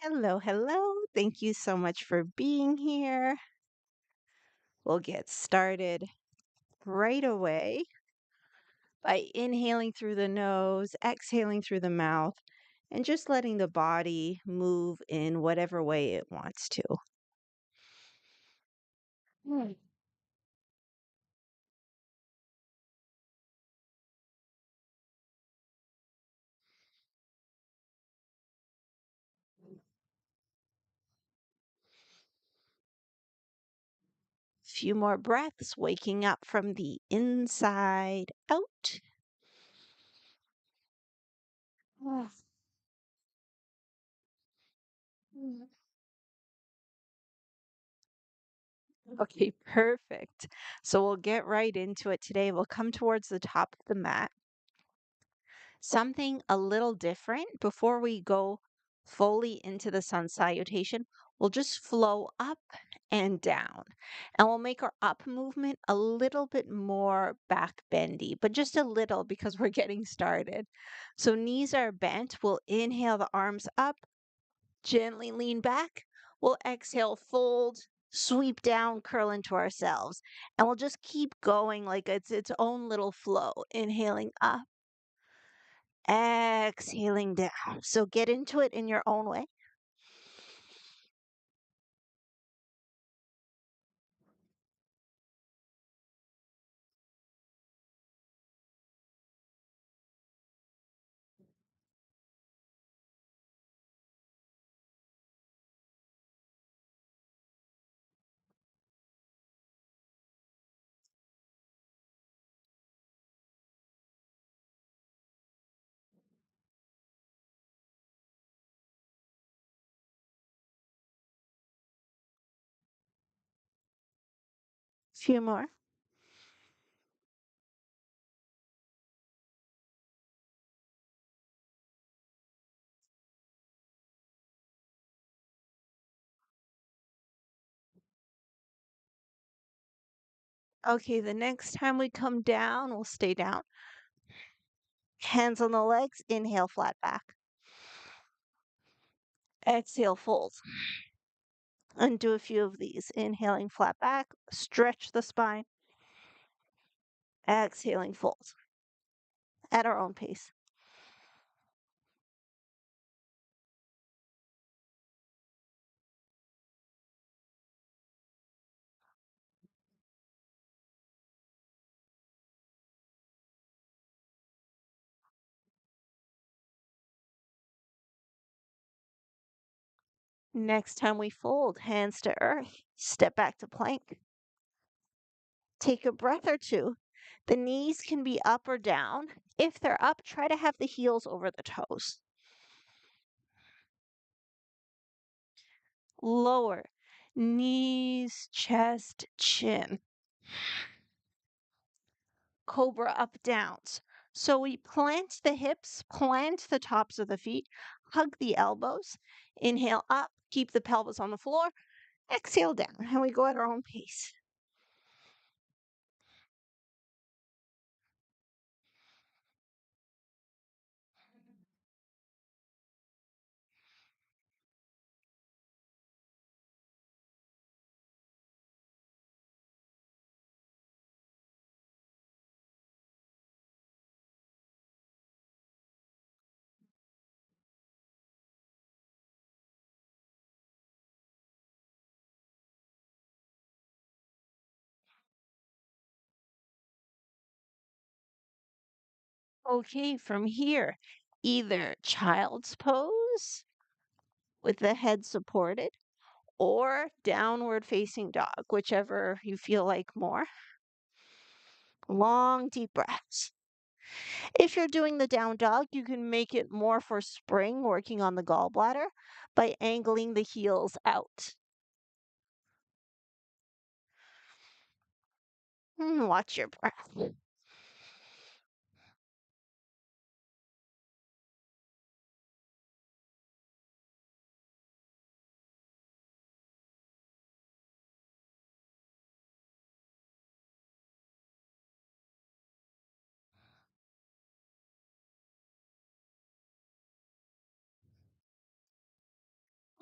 Hello, hello. Thank you so much for being here. We'll get started right away by inhaling through the nose, exhaling through the mouth, and just letting the body move in whatever way it wants to. Mm. Few more breaths, waking up from the inside out. Ah. Mm. Okay, perfect. So we'll get right into it today. We'll come towards the top of the mat. Something a little different before we go fully into the sun salutation. We'll just flow up and down. And we'll make our up movement a little bit more back bendy, but just a little because we're getting started. So knees are bent. We'll inhale the arms up, gently lean back. We'll exhale, fold, sweep down, curl into ourselves. And we'll just keep going like it's its own little flow. Inhaling up, exhaling down. So get into it in your own way. Few more. Okay, the next time we come down, we'll stay down. Hands on the legs, inhale, flat back. Exhale, fold. And do a few of these. Inhaling, flat back, stretch the spine. Exhaling, fold at our own pace. Next time we fold, hands to earth, step back to plank. Take a breath or two. The knees can be up or down. If they're up, try to have the heels over the toes. Lower, knees, chest, chin. Cobra up downs. So we plant the hips, plant the tops of the feet, hug the elbows. Inhale up, keep the pelvis on the floor. Exhale down, and we go at our own pace. Okay, from here, either child's pose with the head supported or downward facing dog, whichever you feel like more. Long, deep breaths. If you're doing the down dog, you can make it more for spring, working on the gallbladder by angling the heels out. Watch your breath.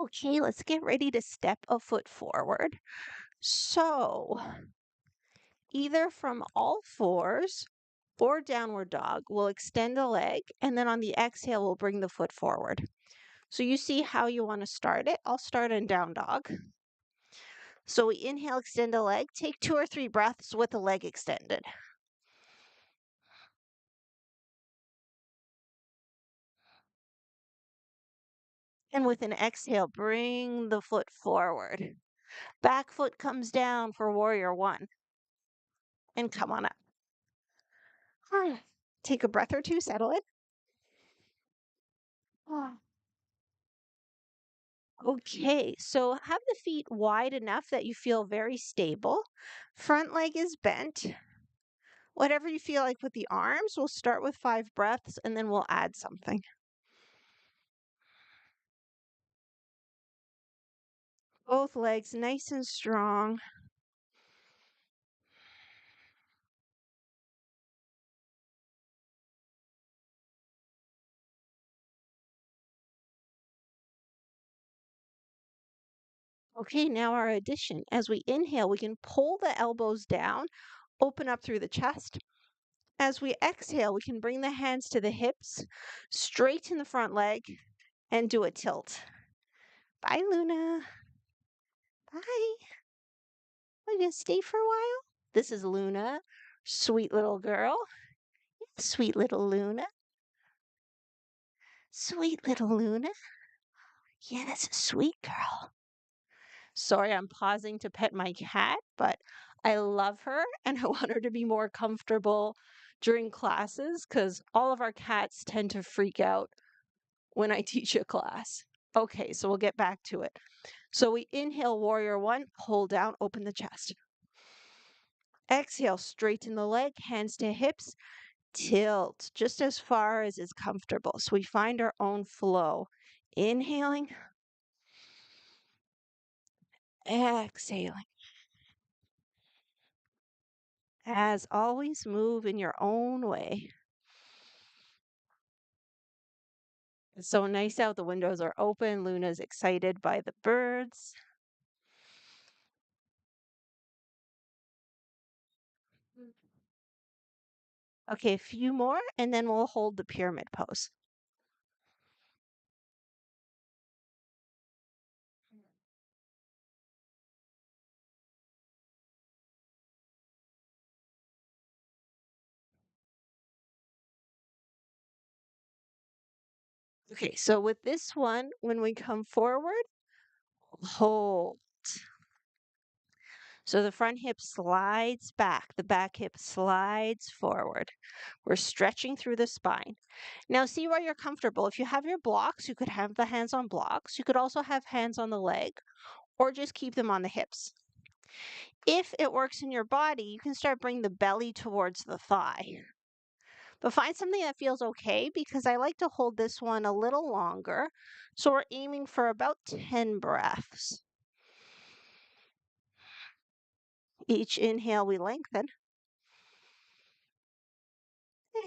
Okay, let's get ready to step a foot forward. So, either from all fours or downward dog, we'll extend a leg, and then on the exhale, we'll bring the foot forward. So, you see how you want to start it? I'll start in down dog. So, we inhale, extend a leg, take 2 or 3 breaths with the leg extended. And with an exhale, bring the foot forward. Back foot comes down for warrior one. And come on up. Take a breath or two, settle it. Okay, so have the feet wide enough that you feel very stable. Front leg is bent. Whatever you feel like with the arms, we'll start with 5 breaths and then we'll add something. Both legs nice and strong. Okay, now our addition. As we inhale, we can pull the elbows down, open up through the chest. As we exhale, we can bring the hands to the hips, straighten the front leg, and do a tilt. Bye, Luna. Bye. Are you gonna stay for a while? This is Luna, sweet little girl. Sweet little Luna. Sweet little Luna. Yeah, that's a sweet girl. Sorry, I'm pausing to pet my cat, but I love her and I want her to be more comfortable during classes because all of our cats tend to freak out when I teach a class. Okay, so we'll get back to it. So we inhale, warrior one, hold down, open the chest. Exhale, straighten the leg, hands to hips, tilt just as far as is comfortable. So we find our own flow. Inhaling, exhaling. As always, move in your own way. It's so nice out. The windows are open. Luna's excited by the birds. Okay, a few more, and then we'll hold the pyramid pose. Okay, so with this one, when we come forward, hold. So the front hip slides back, the back hip slides forward. We're stretching through the spine. Now, see where you're comfortable. If you have your blocks, you could have the hands on blocks. You could also have hands on the leg or just keep them on the hips. If it works in your body, you can start bringing the belly towards the thigh. But find something that feels okay because I like to hold this one a little longer. So we're aiming for about 10 breaths. Each inhale, we lengthen.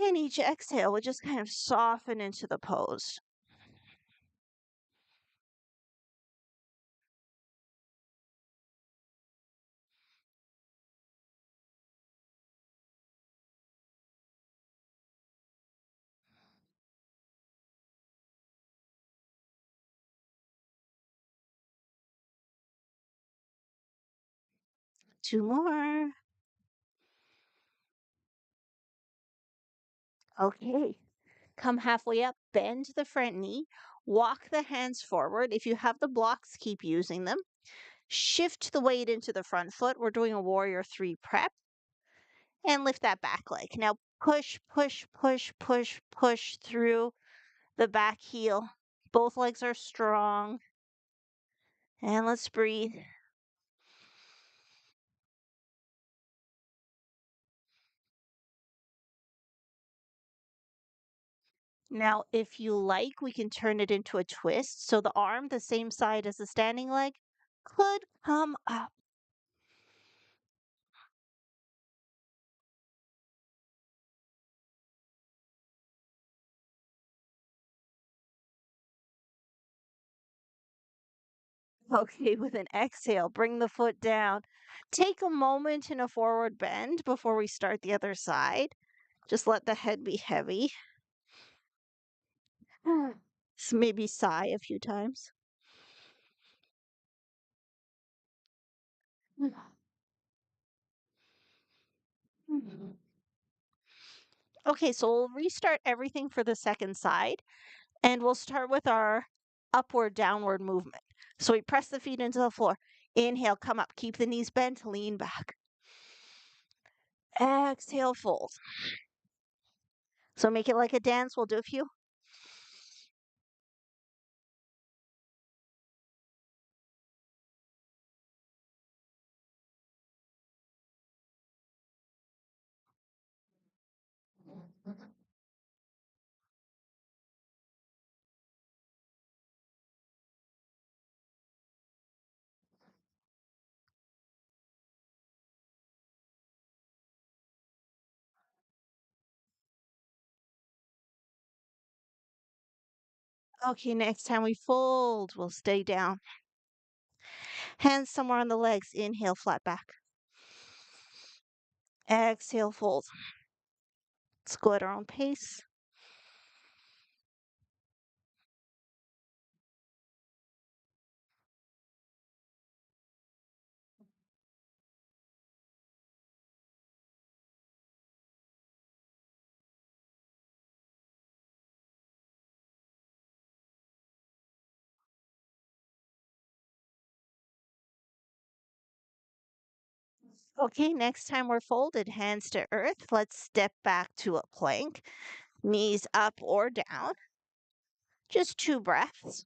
And each exhale, we just kind of soften into the pose. 2 more. Okay. Come halfway up, bend the front knee, walk the hands forward. If you have the blocks, keep using them. Shift the weight into the front foot. We're doing a warrior three prep and lift that back leg. Now push, push, push, push, push through the back heel. Both legs are strong. And let's breathe. Now, if you like, we can turn it into a twist. So the arm, the same side as the standing leg, could come up. Okay, with an exhale, bring the foot down. Take a moment in a forward bend before we start the other side. Just let the head be heavy. Maybe sigh a few times. Okay, so we'll restart everything for the second side, and we'll start with our upward downward movement. So we press the feet into the floor. Inhale, come up, keep the knees bent, lean back. Exhale, fold. So make it like a dance. We'll do a few. Okay, next time we fold, we'll stay down. Hands somewhere on the legs. Inhale, flat back. Exhale, fold. Let's go at our own pace. Okay, next time we're folded, hands to earth. Let's step back to a plank. Knees up or down. Just 2 breaths.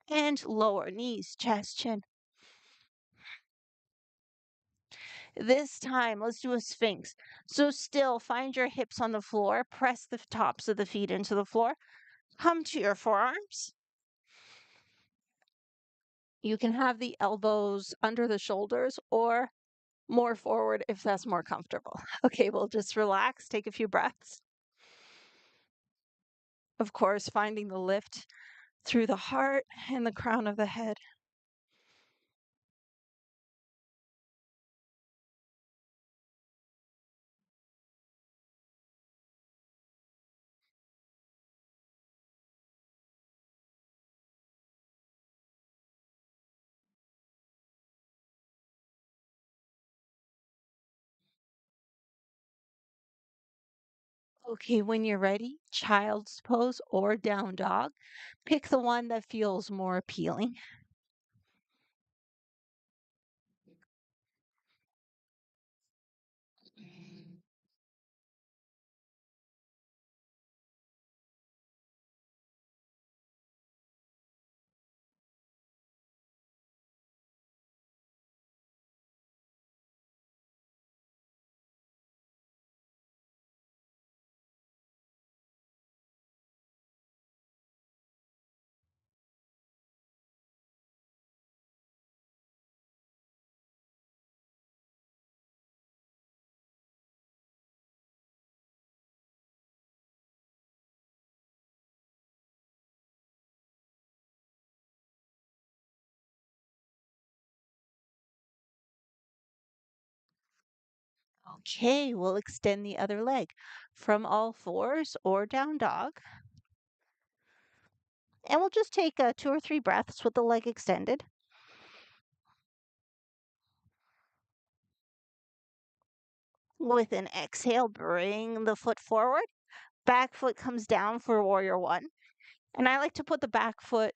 And lower knees, chest, chin. This time, let's do a sphinx. So still, find your hips on the floor. Press the tops of the feet into the floor. Come to your forearms. You can have the elbows under the shoulders or more forward if that's more comfortable. Okay, we'll just relax, take a few breaths. Of course, finding the lift through the heart and the crown of the head. Okay, when you're ready, child's pose or down dog. Pick the one that feels more appealing. Okay, we'll extend the other leg from all fours or down dog. And we'll just take 2 or 3 breaths with the leg extended. With an exhale, bring the foot forward. Back foot comes down for warrior one. And I like to put the back foot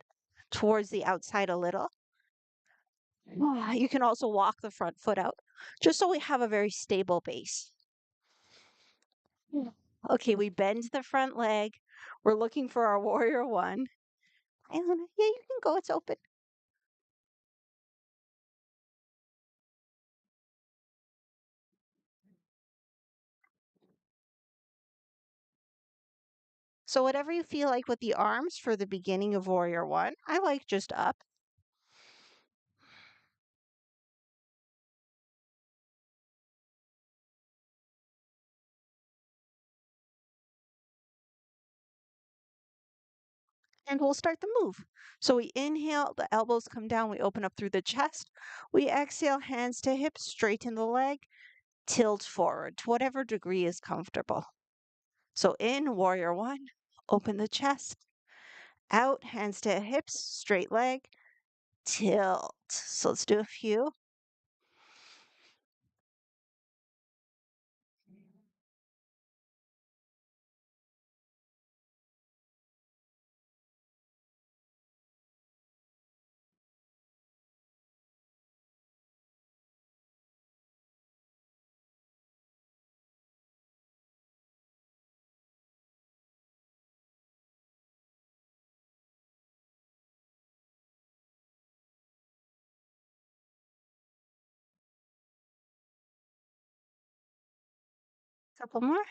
towards the outside a little. You can also walk the front foot out, just so we have a very stable base. Yeah. Okay, we bend the front leg. We're looking for our warrior one. And yeah, you can go, it's open. So whatever you feel like with the arms for the beginning of warrior one, I like just up. And we'll start the move. So we inhale, the elbows come down, we open up through the chest. We exhale, hands to hips, straighten the leg, tilt forward to whatever degree is comfortable. So in warrior one, open the chest, out, hands to hips, straight leg, tilt. So let's do a few. Couple more.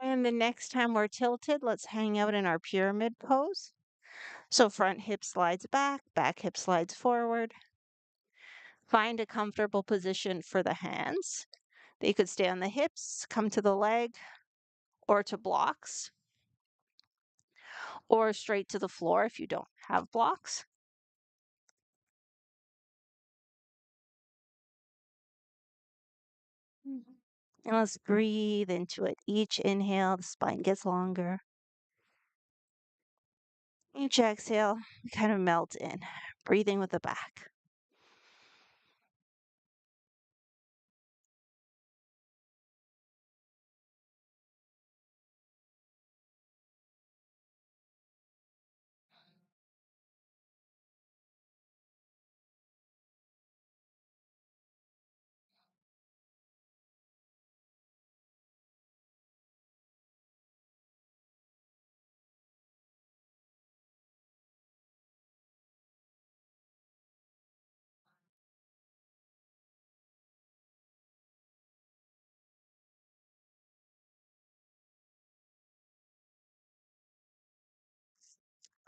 And the next time we're tilted, let's hang out in our pyramid pose. So front hip slides back hip slides forward. Find a comfortable position for the hands. They could stay on the hips, come to the leg, or to blocks, or straight to the floor if you don't have blocks. Mhm. And let's breathe into it. Each inhale, the spine gets longer. Each exhale, we kind of melt in, breathing with the back.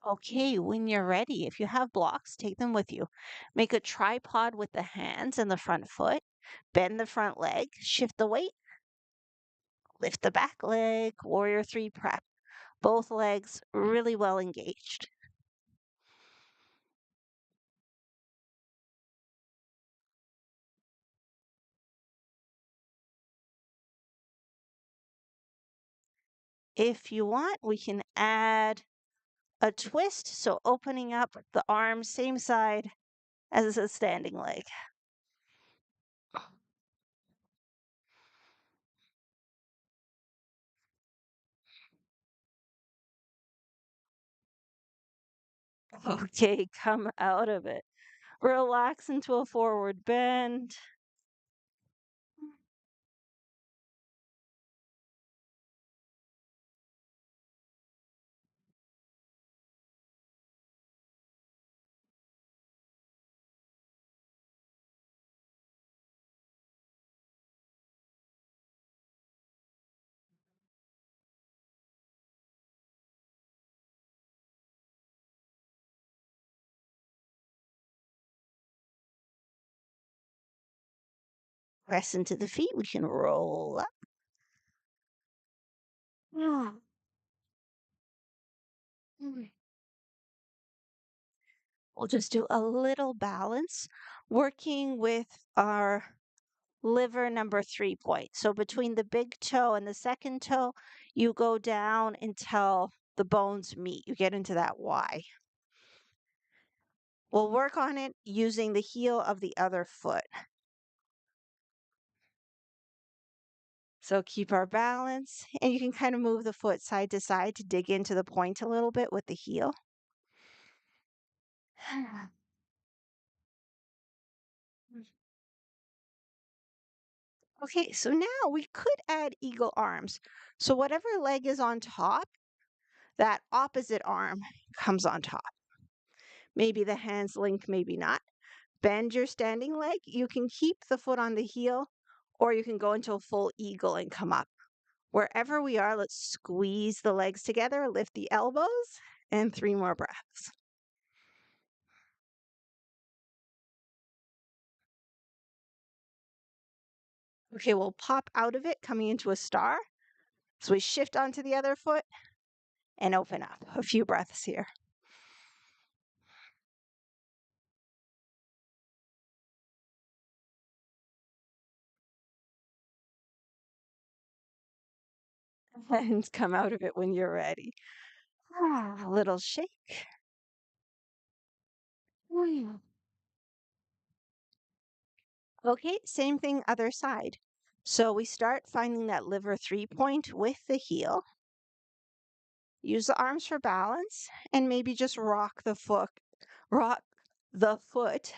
Okay, when you're ready, if you have blocks, take them with you. Make a tripod with the hands and the front foot. Bend the front leg, shift the weight, lift the back leg, warrior three prep. Both legs really well engaged. If you want, we can add a twist. So opening up the arms, same side as a standing leg. Okay, come out of it. Relax into a forward bend. Press into the feet. We can roll up. Mm. Mm. We'll just do a little balance, working with our liver number 3 point. So between the big toe and the second toe, you go down until the bones meet. You get into that Y. We'll work on it using the heel of the other foot. So keep our balance, and you can kind of move the foot side to side to dig into the point a little bit with the heel. Okay, so now we could add eagle arms. So whatever leg is on top, that opposite arm comes on top. Maybe the hands link, maybe not. Bend your standing leg. You can keep the foot on the heel, or you can go into a full eagle and come up. Wherever we are, let's squeeze the legs together, lift the elbows, and 3 more breaths. Okay, we'll pop out of it, coming into a star. So we shift onto the other foot and open up. A few breaths here. And come out of it when you're ready. A little shake. Mm. Okay, same thing, other side. So we start finding that liver 3 point with the heel. Use the arms for balance and maybe just rock the foot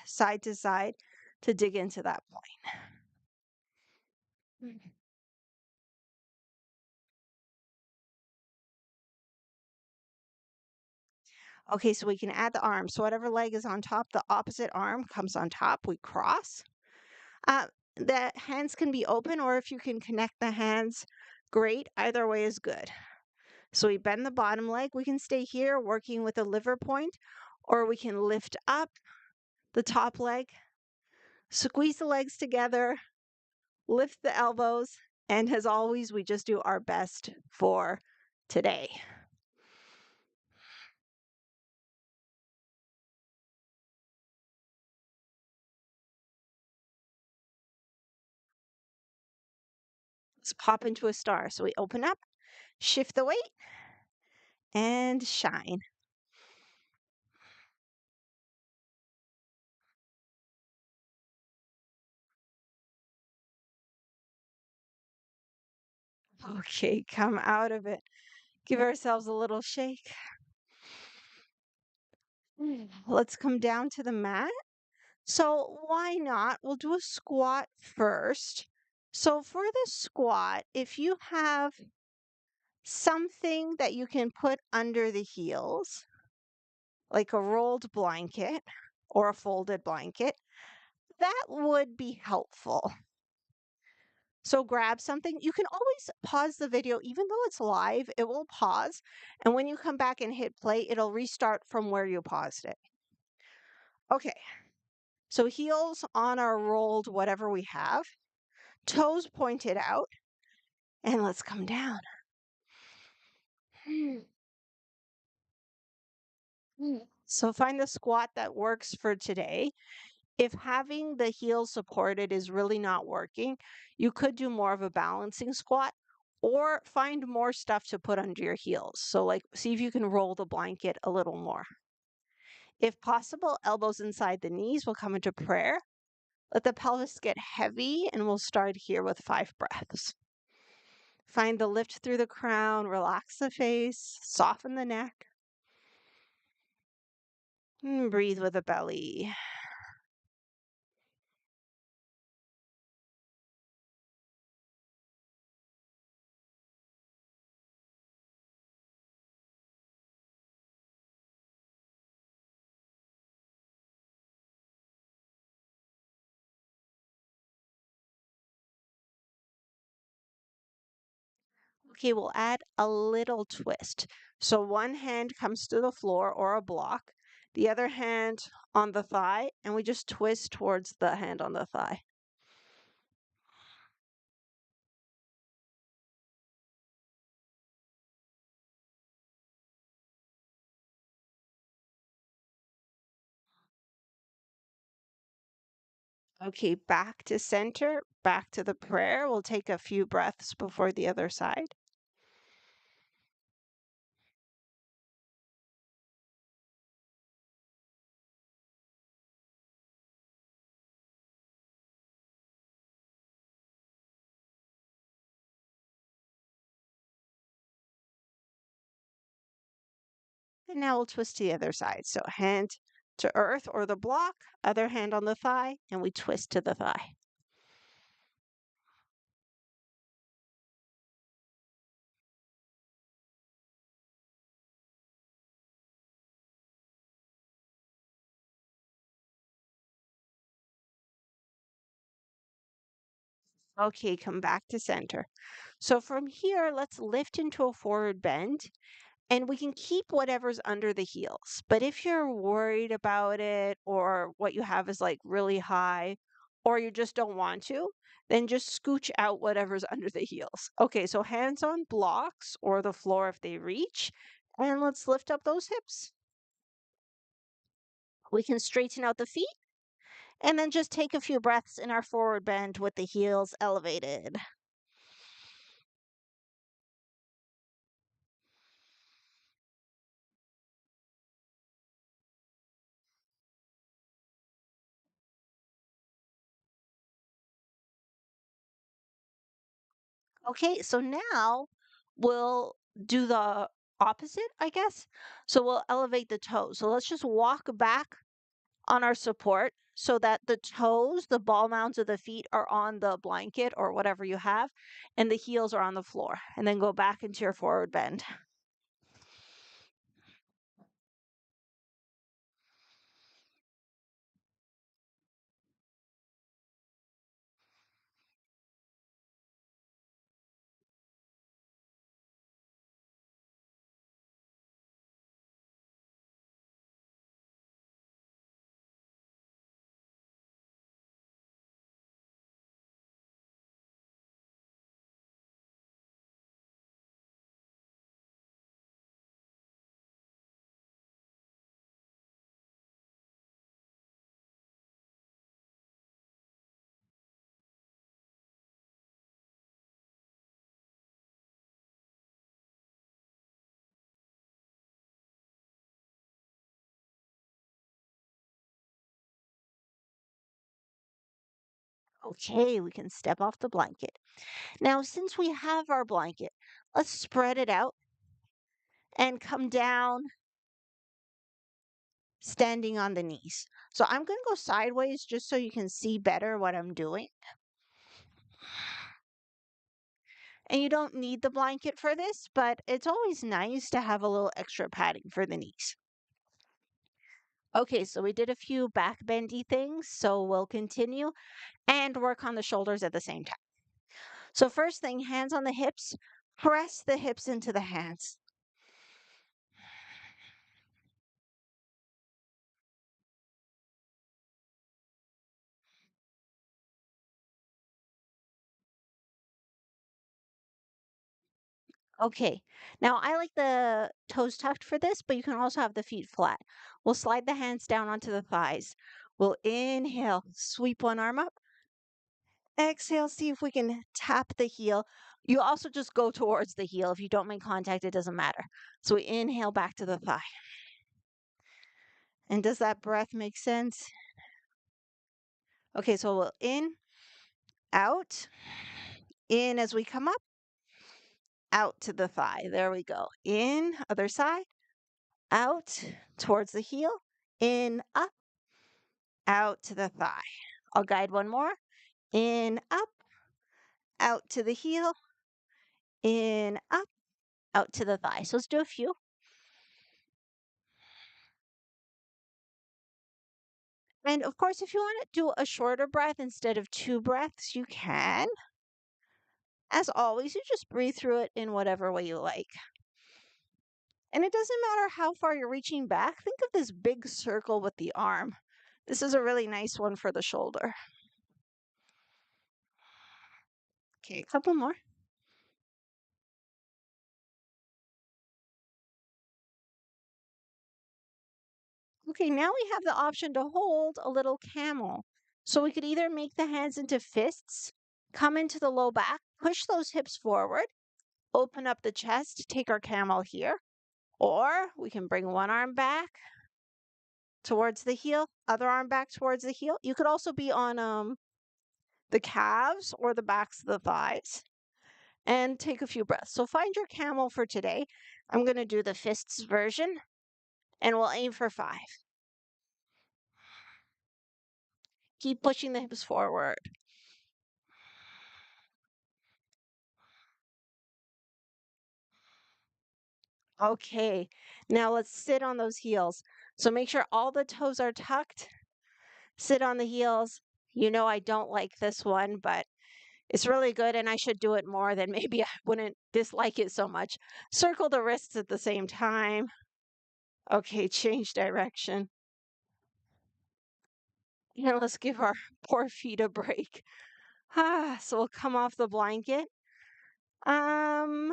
side to side to dig into that point. Mm. Okay, so we can add the arms. So whatever leg is on top, the opposite arm comes on top. We cross. The hands can be open, or if you can connect the hands, great. Either way is good. So we bend the bottom leg. We can stay here working with the liver point, or we can lift up the top leg, squeeze the legs together, lift the elbows, and as always, we just do our best for today. Let's pop into a star. So we open up, shift the weight, and shine. Okay, come out of it. Give ourselves a little shake. Let's come down to the mat. So why not? We'll do a squat first. So for the squat, if you have something that you can put under the heels, like a rolled blanket or a folded blanket, that would be helpful. So grab something. You can always pause the video, even though it's live, it will pause. And when you come back and hit play, it'll restart from where you paused it. Okay, so heels on our rolled whatever we have, toes pointed out, and let's come down. So find the squat that works for today. If having the heels supported is really not working, you could do more of a balancing squat or find more stuff to put under your heels. So, like, see if you can roll the blanket a little more. If possible, elbows inside the knees. We'll come into prayer. Let the pelvis get heavy, and we'll start here with 5 breaths. Find the lift through the crown, relax the face, soften the neck, and breathe with the belly. Okay, we'll add a little twist. So one hand comes to the floor or a block, the other hand on the thigh, and we just twist towards the hand on the thigh. Okay, back to center, back to the prayer. We'll take a few breaths before the other side. And now we'll twist to the other side. So hand to earth or the block, other hand on the thigh, and we twist to the thigh. Okay, come back to center. So from here, let's lift into a forward bend and we can keep whatever's under the heels. But if you're worried about it or what you have is like really high, or you just don't want to, then just scooch out whatever's under the heels. Okay, so hands on blocks or the floor if they reach, and let's lift up those hips. We can straighten out the feet and then just take a few breaths in our forward bend with the heels elevated. Okay, so now we'll do the opposite, I guess. So we'll elevate the toes. So let's just walk back on our support so that the toes, the ball mounds of the feet are on the blanket or whatever you have, and the heels are on the floor. And then go back into your forward bend. Okay, we can step off the blanket. Now, since we have our blanket, let's spread it out and come down standing on the knees. So I'm going to go sideways just so you can see better what I'm doing. And you don't need the blanket for this, but it's always nice to have a little extra padding for the knees. Okay, so we did a few back bendy things, so we'll continue and work on the shoulders at the same time. So first thing, hands on the hips, press the hips into the hands. Okay, now I like the toes tucked for this, but you can also have the feet flat. We'll slide the hands down onto the thighs. We'll inhale, sweep one arm up. Exhale, see if we can tap the heel. You also just go towards the heel. If you don't make contact, it doesn't matter. So we inhale back to the thigh. And does that breath make sense? Okay, so we'll out, in as we come up, out to the thigh. There we go. In, other side, out towards the heel, in, up, out to the thigh. I'll guide one more. In, up, out to the heel, in, up, out to the thigh. So let's do a few. And of course, if you want to do a shorter breath instead of two breaths, you can. As always, you just breathe through it in whatever way you like. And it doesn't matter how far you're reaching back. Think of this big circle with the arm. This is a really nice one for the shoulder. Okay, a couple more. Okay, now we have the option to hold a little camel. So we could either make the hands into fists, come into the low back, push those hips forward, open up the chest, take our camel here, or we can bring one arm back towards the heel, other arm back towards the heel. You could also be on the calves or the backs of the thighs and take a few breaths. So find your camel for today. I'm going to do the fists version and we'll aim for 5. Keep pushing the hips forward. Okay, now let's sit on those heels. So make sure all the toes are tucked. Sit on the heels. You know I don't like this one, but it's really good and I should do it more, then maybe I wouldn't dislike it so much. Circle the wrists at the same time. Okay, change direction. And let's give our poor feet a break. So we'll come off the blanket. Um,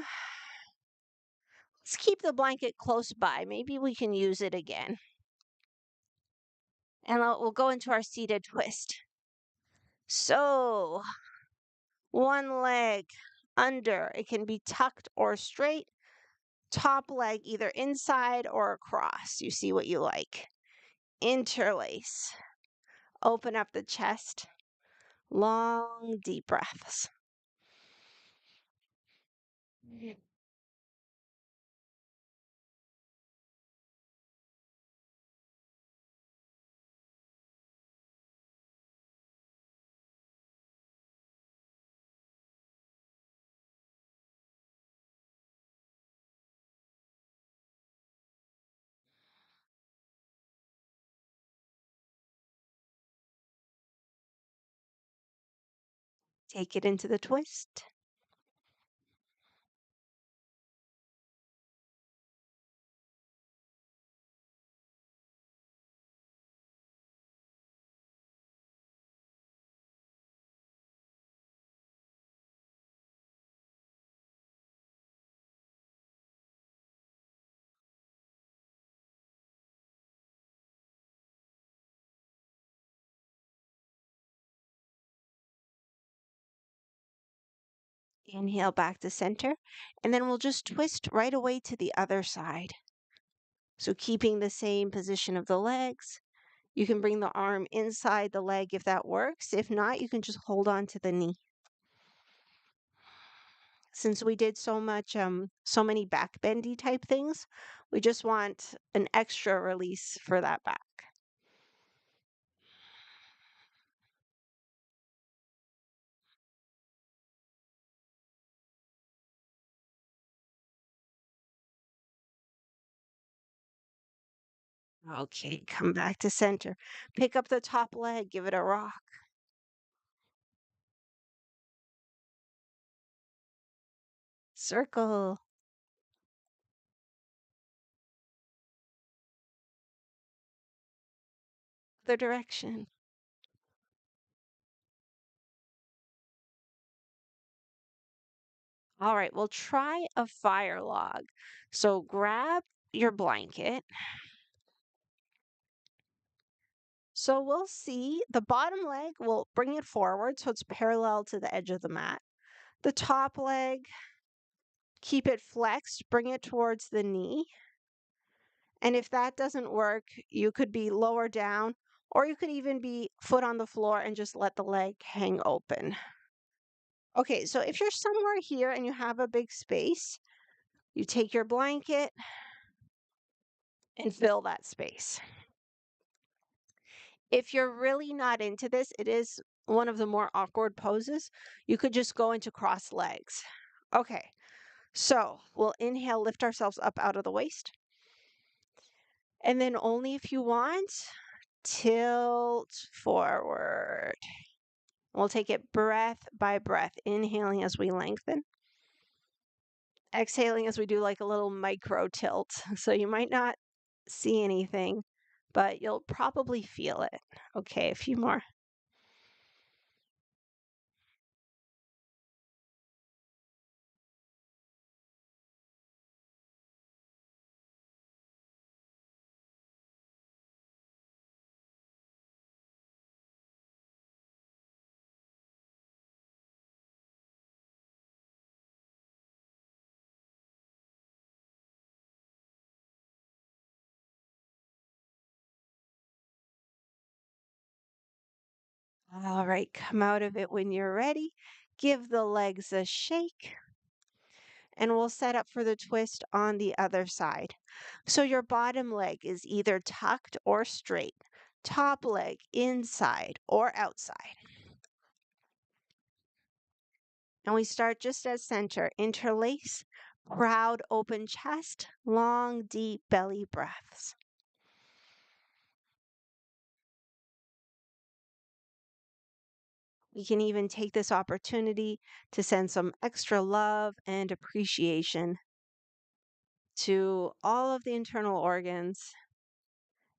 let's keep the blanket close by. Maybe we can use it again. And we'll go into our seated twist. So, one leg under. It can be tucked or straight. Top leg either inside or across. You see what you like. Interlace. Open up the chest. Long, deep breaths. Take it into the twist. Inhale back to center. And then we'll just twist right away to the other side. So keeping the same position of the legs. You can bring the arm inside the leg if that works. If not, you can just hold on to the knee. Since we did so many back bendy type things, we just want an extra release for that back. Okay, come back to center. Pick up the top leg, give it a rock. Circle. Other direction. All right, we'll try a fire log. So grab your blanket. So we'll see the bottom leg, we'll bring it forward so it's parallel to the edge of the mat. The top leg, keep it flexed, bring it towards the knee. And if that doesn't work, you could be lower down, or you could even be foot on the floor and just let the leg hang open. Okay, so if you're somewhere here and you have a big space, you take your blanket and fill that space. If you're really not into this, it is one of the more awkward poses. You could just go into cross legs. Okay, so we'll inhale, lift ourselves up out of the waist. And then only if you want, tilt forward. We'll take it breath by breath, inhaling as we lengthen, exhaling as we do like a little micro tilt. So you might not see anything, but you'll probably feel it. Okay, a few more. All right, come out of it when you're ready. Give the legs a shake, and we'll set up for the twist on the other side. So your bottom leg is either tucked or straight, top leg inside or outside. And we start just at center. Interlace, proud open chest, long, deep belly breaths. We can even take this opportunity to send some extra love and appreciation to all of the internal organs,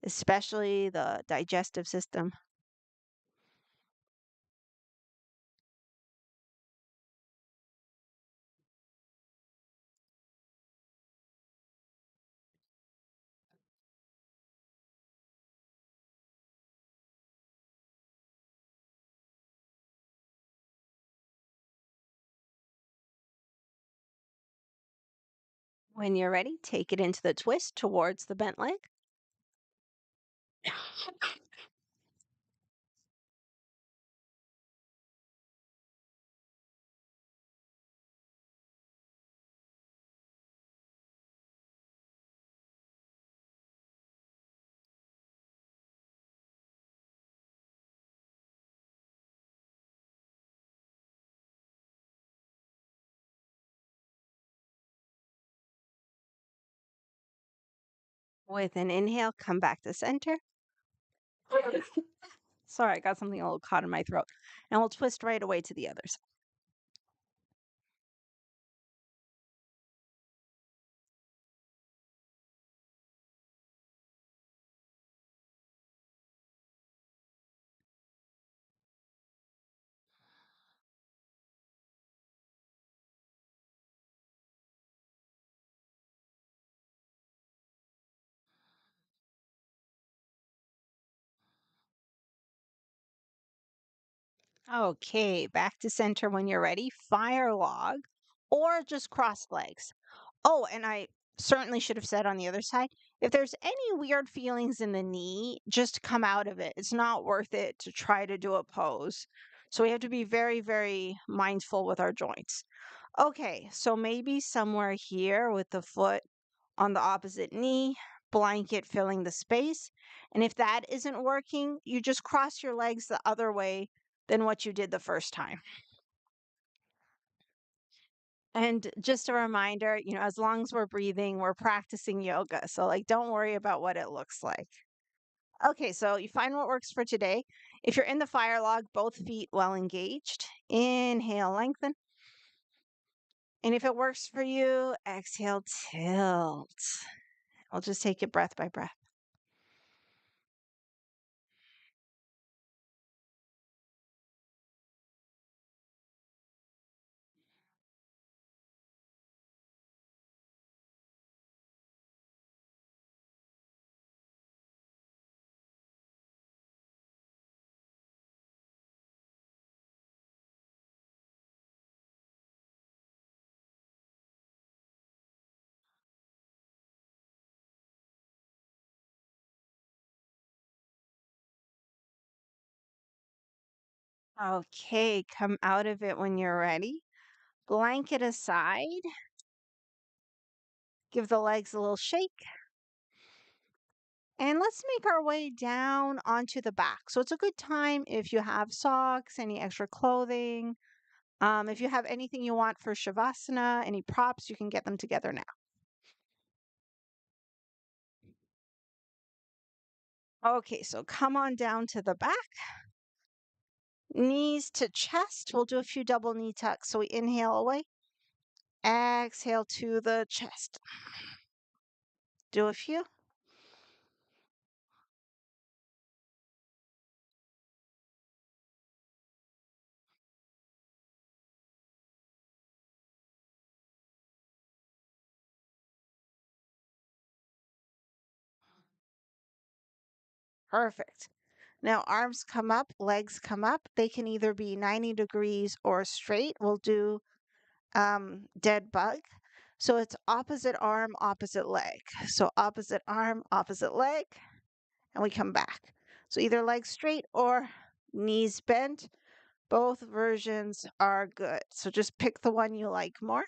especially the digestive system. When you're ready, take it into the twist towards the bent leg. With an inhale, come back to center. Sorry, I got something a little caught in my throat. And we'll twist right away to the others. Okay, back to center when you're ready. Fire log or just cross legs. Oh, and I certainly should have said on the other side, if there's any weird feelings in the knee, just come out of it. It's not worth it to try to do a pose. So we have to be very, very mindful with our joints. Okay, so maybe somewhere here with the foot on the opposite knee, blanket filling the space. And if that isn't working, you just cross your legs the other way than what you did the first time. And just a reminder, as long as we're breathing, we're practicing yoga. So, like, don't worry about what it looks like. Okay, so you find what works for today. If you're in the fire log, both feet well engaged, inhale, lengthen. And if it works for you, exhale, tilt. We'll just take it breath by breath. Okay, come out of it when you're ready. Blanket aside, give the legs a little shake. And let's make our way down onto the back. So it's a good time if you have socks, any extra clothing. If you have anything you want for Shavasana, any props, you can get them together now. Okay, so come on down to the back, knees to chest. We'll do a few double knee tucks. So we inhale away, exhale to the chest. Do a few. Perfect. Now arms come up, legs come up. They can either be 90 degrees or straight. We'll do dead bug. So it's opposite arm, opposite leg. So opposite arm, opposite leg, and we come back. So either legs straight or knees bent. Both versions are good. So just pick the one you like more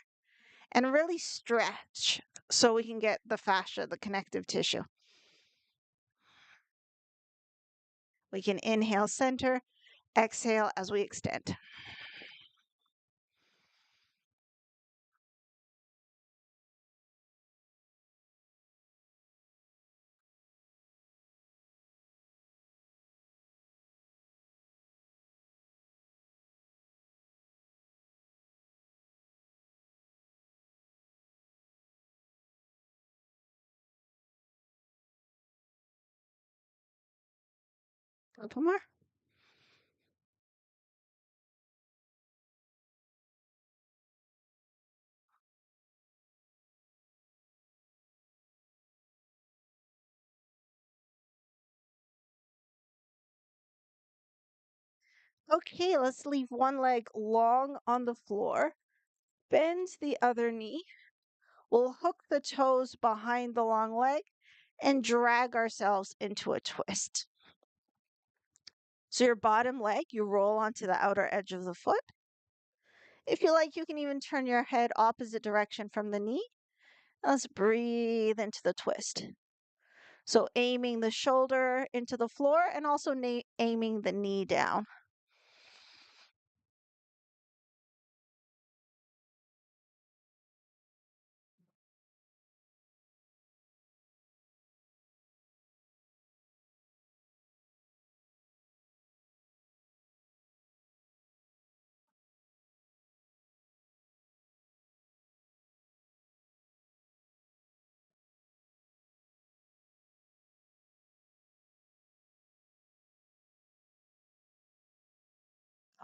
and really stretch so we can get the fascia, the connective tissue. We can inhale center, exhale as we extend. A couple more. Okay, let's leave one leg long on the floor. Bend the other knee. We'll hook the toes behind the long leg and drag ourselves into a twist. So your bottom leg, you roll onto the outer edge of the foot. If you like, you can even turn your head opposite direction from the knee. Let's breathe into the twist. So aiming the shoulder into the floor and also aiming the knee down.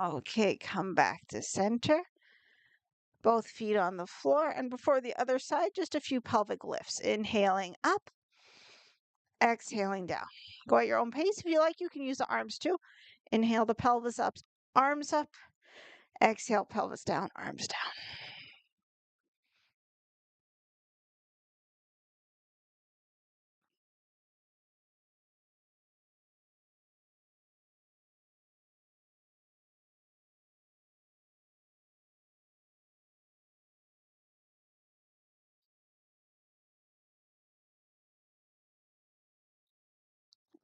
Okay, come back to center. Both feet on the floor. And before the other side, just a few pelvic lifts. Inhaling up, exhaling down. Go at your own pace. If you like, you can use the arms too. Inhale the pelvis up, arms up. Exhale, pelvis down, arms down.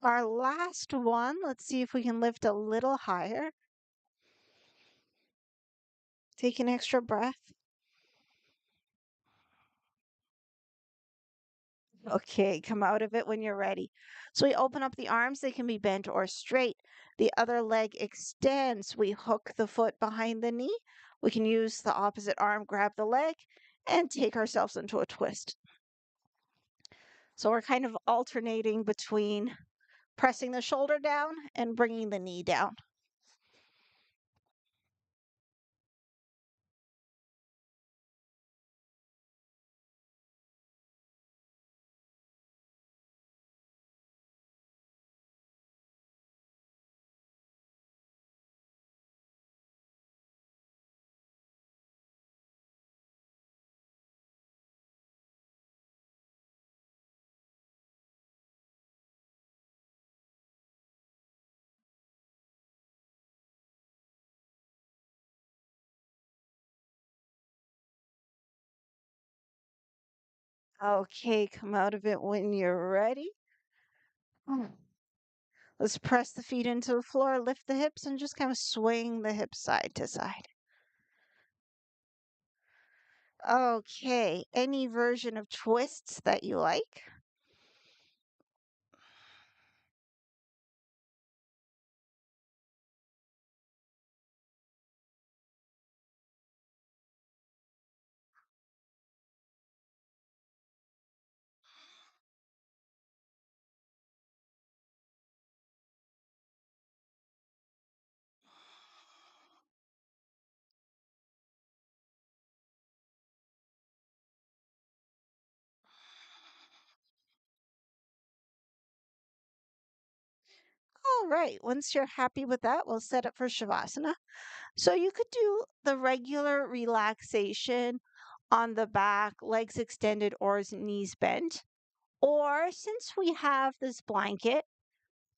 Our last one, let's see if we can lift a little higher. Take an extra breath. Okay, come out of it when you're ready. So we open up the arms, they can be bent or straight. The other leg extends. We hook the foot behind the knee. We can use the opposite arm, grab the leg, and take ourselves into a twist. So we're kind of alternating between pressing the shoulder down and bringing the knee down. Okay, come out of it when you're ready. Mm. Let's press the feet into the floor, lift the hips, and just kind of swing the hips side to side. Okay, any version of twists that you like. All right, once you're happy with that, we'll set up for Shavasana. So you could do the regular relaxation on the back, legs extended or knees bent. Or since we have this blanket,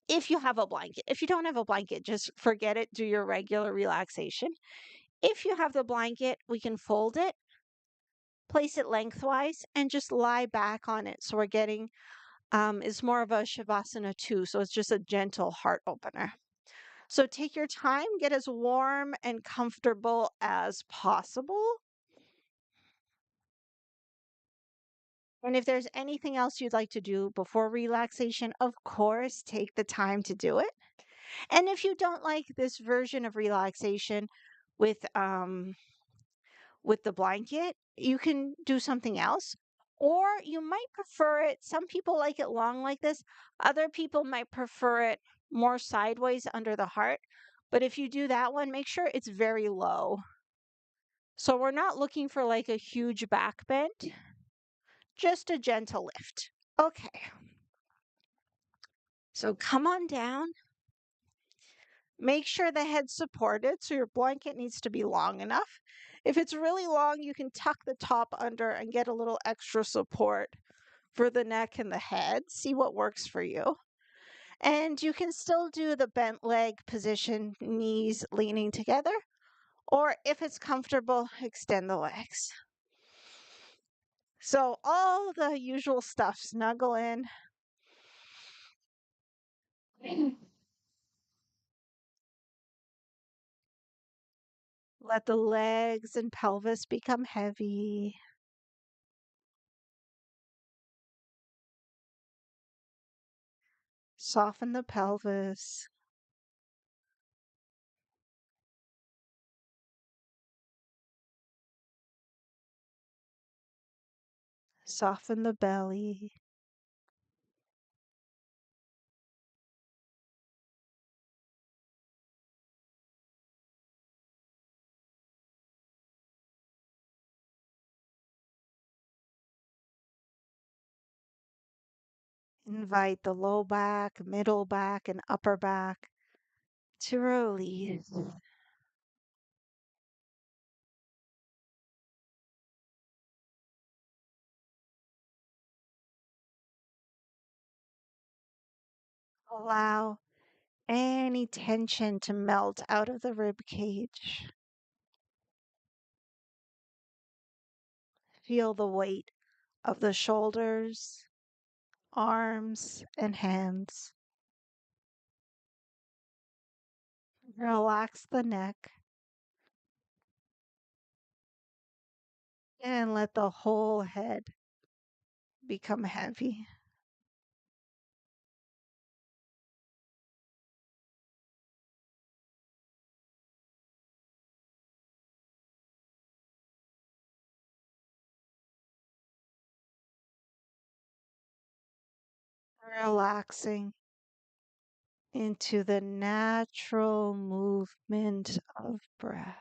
if you have a blanket, if you don't have a blanket, just forget it, do your regular relaxation. If you have the blanket, we can fold it, place it lengthwise, and just lie back on it. So we're getting, it's more of a Shavasana too. So it's just a gentle heart opener. So take your time, get as warm and comfortable as possible. And if there's anything else you'd like to do before relaxation, of course, take the time to do it. And if you don't like this version of relaxation with with the blanket, you can do something else. Or you might prefer it. Some people like it long like this. Other people might prefer it more sideways under the heart. But if you do that one, make sure it's very low. So we're not looking for like a huge back bend, just a gentle lift. Okay, so come on down. Make sure the head's supported, so your blanket needs to be long enough. If it's really long, you can tuck the top under and get a little extra support for the neck and the head. See what works for you. And you can still do the bent leg position, knees leaning together, or if it's comfortable, extend the legs. So, all the usual stuff, snuggle in. Let the legs and pelvis become heavy. Soften the pelvis. Soften the belly. Invite the low back, middle back, and upper back to release. Allow any tension to melt out of the rib cage. Feel the weight of the shoulders, arms, and hands. Relax the neck and let the whole head become heavy. Relaxing into the natural movement of breath.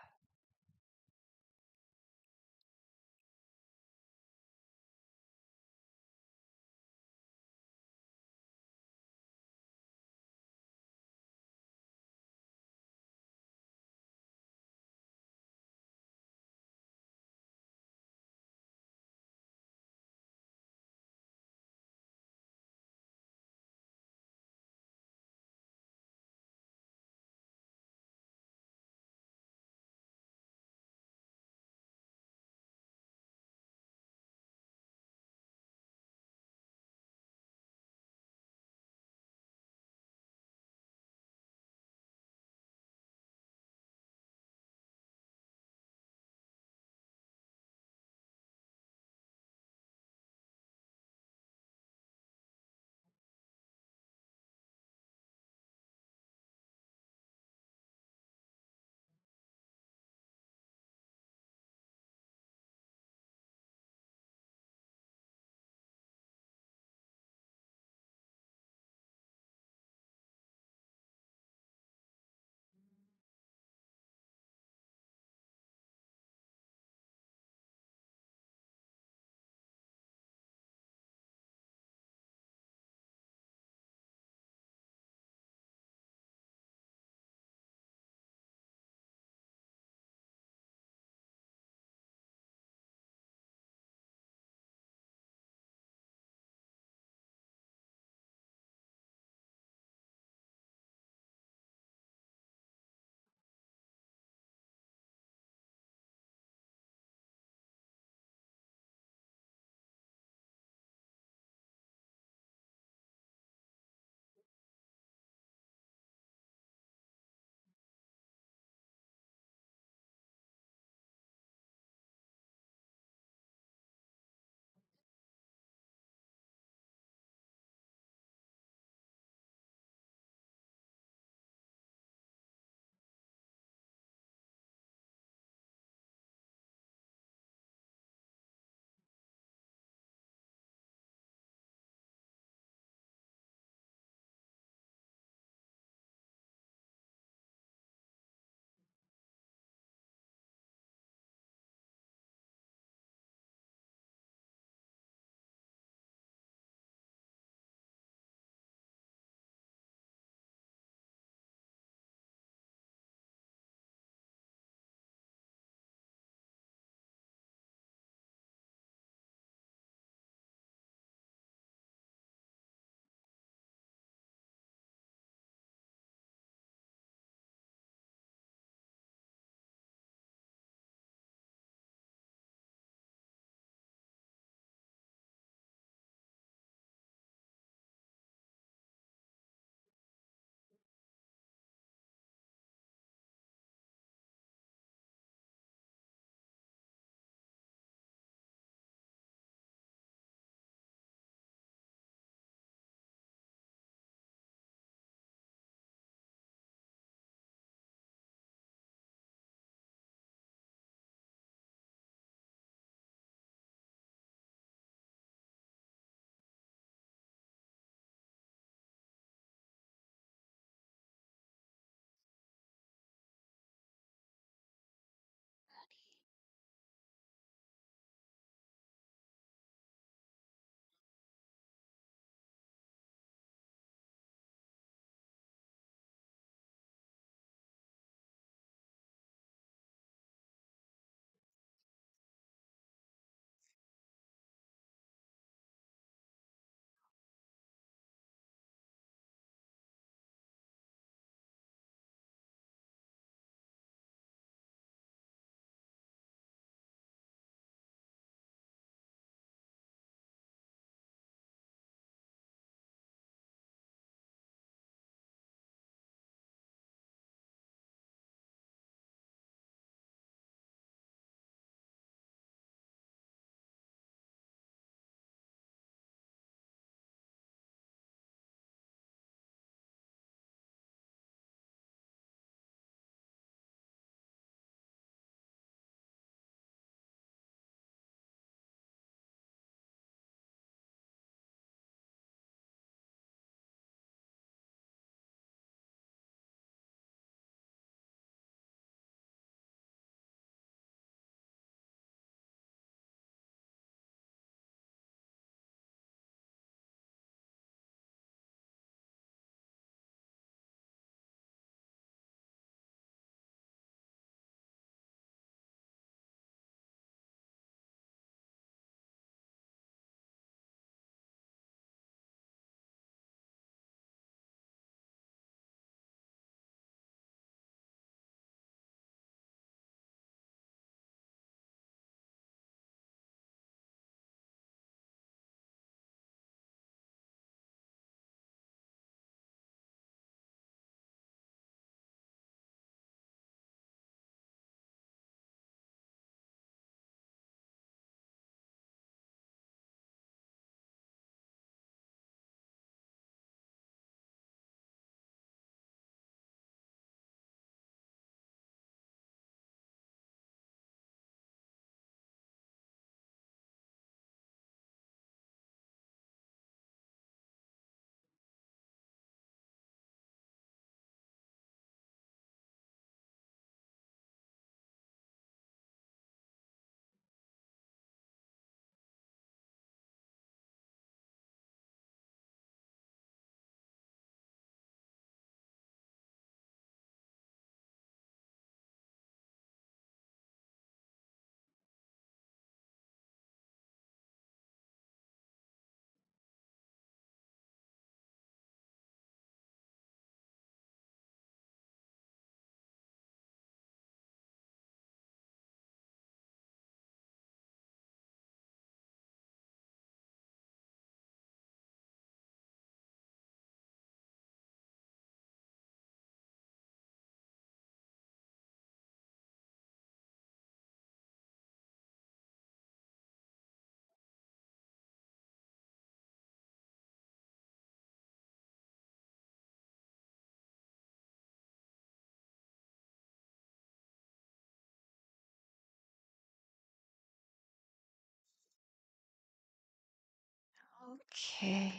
Okay,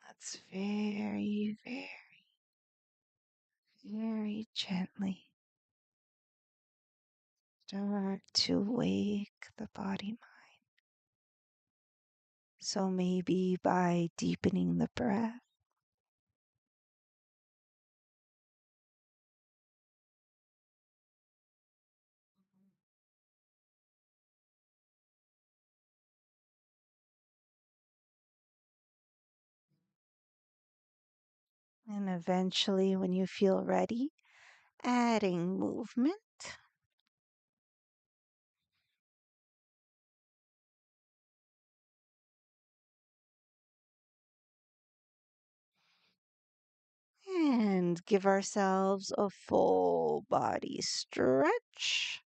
let's very, very, very gently start to wake the body mind. So maybe by deepening the breath and eventually, when you feel ready, adding movement. And give ourselves a full body stretch.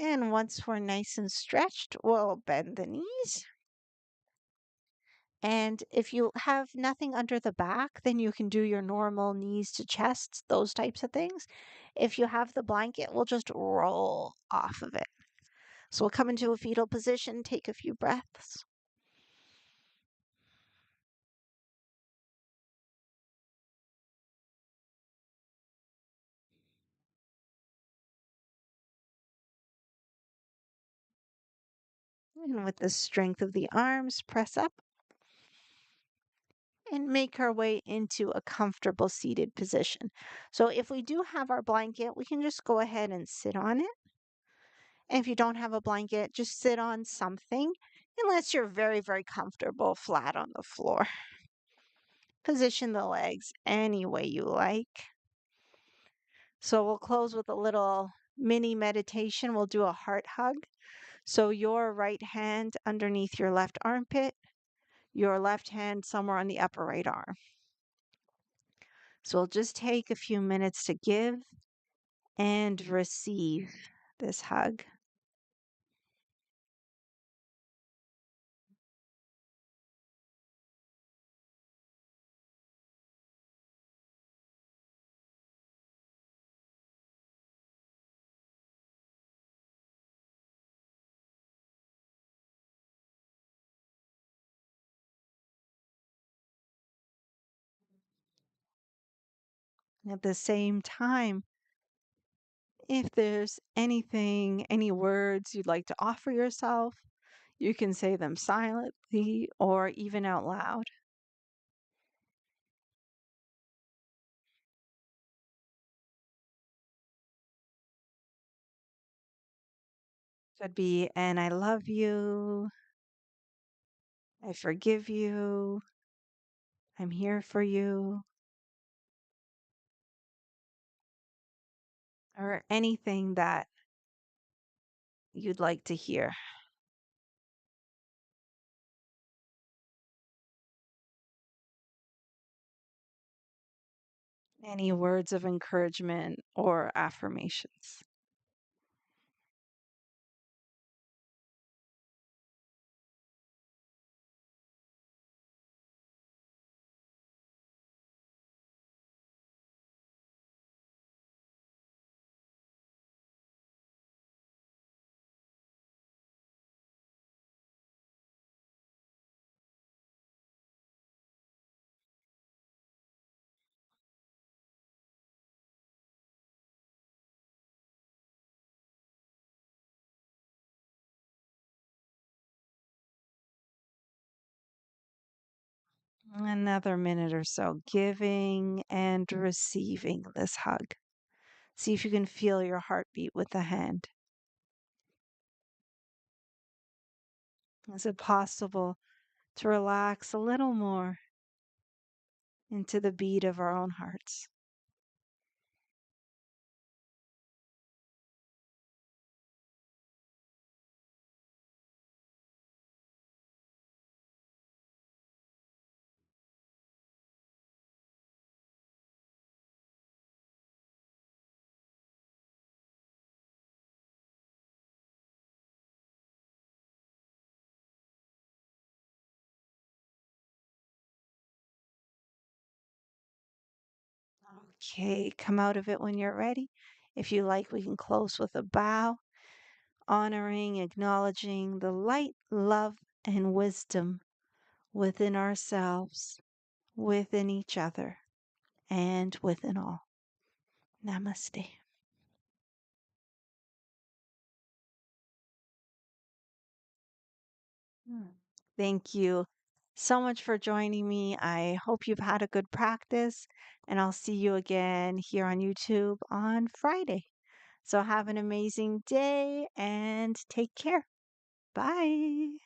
And once we're nice and stretched, we'll bend the knees. And if you have nothing under the back, then you can do your normal knees to chest, those types of things. If you have the blanket, we'll just roll off of it. So we'll come into a fetal position, take a few breaths. And with the strength of the arms, press up and make our way into a comfortable seated position. So if we do have our blanket, we can just go ahead and sit on it. And if you don't have a blanket, just sit on something unless you're very, very comfortable flat on the floor. Position the legs any way you like. So we'll close with a little mini meditation. We'll do a heart hug. So your right hand underneath your left armpit, your left hand somewhere on the upper right arm. So we'll just take a few minutes to give and receive this hug. At the same time, if there's anything, any words you'd like to offer yourself, you can say them silently or even out loud. Could be, and I love you, I forgive you, I'm here for you, or anything that you'd like to hear. Any words of encouragement or affirmations. Another minute or so, giving and receiving this hug. See if you can feel your heartbeat with the hand. Is it possible to relax a little more into the beat of our own hearts? Okay, come out of it when you're ready. If you like, we can close with a bow, honoring, acknowledging the light, love, and wisdom within ourselves, within each other, and within all. Namaste. Mm. Thank you so much for joining me. I hope you've had a good practice, and I'll see you again here on YouTube on Friday. So have an amazing day and take care. Bye.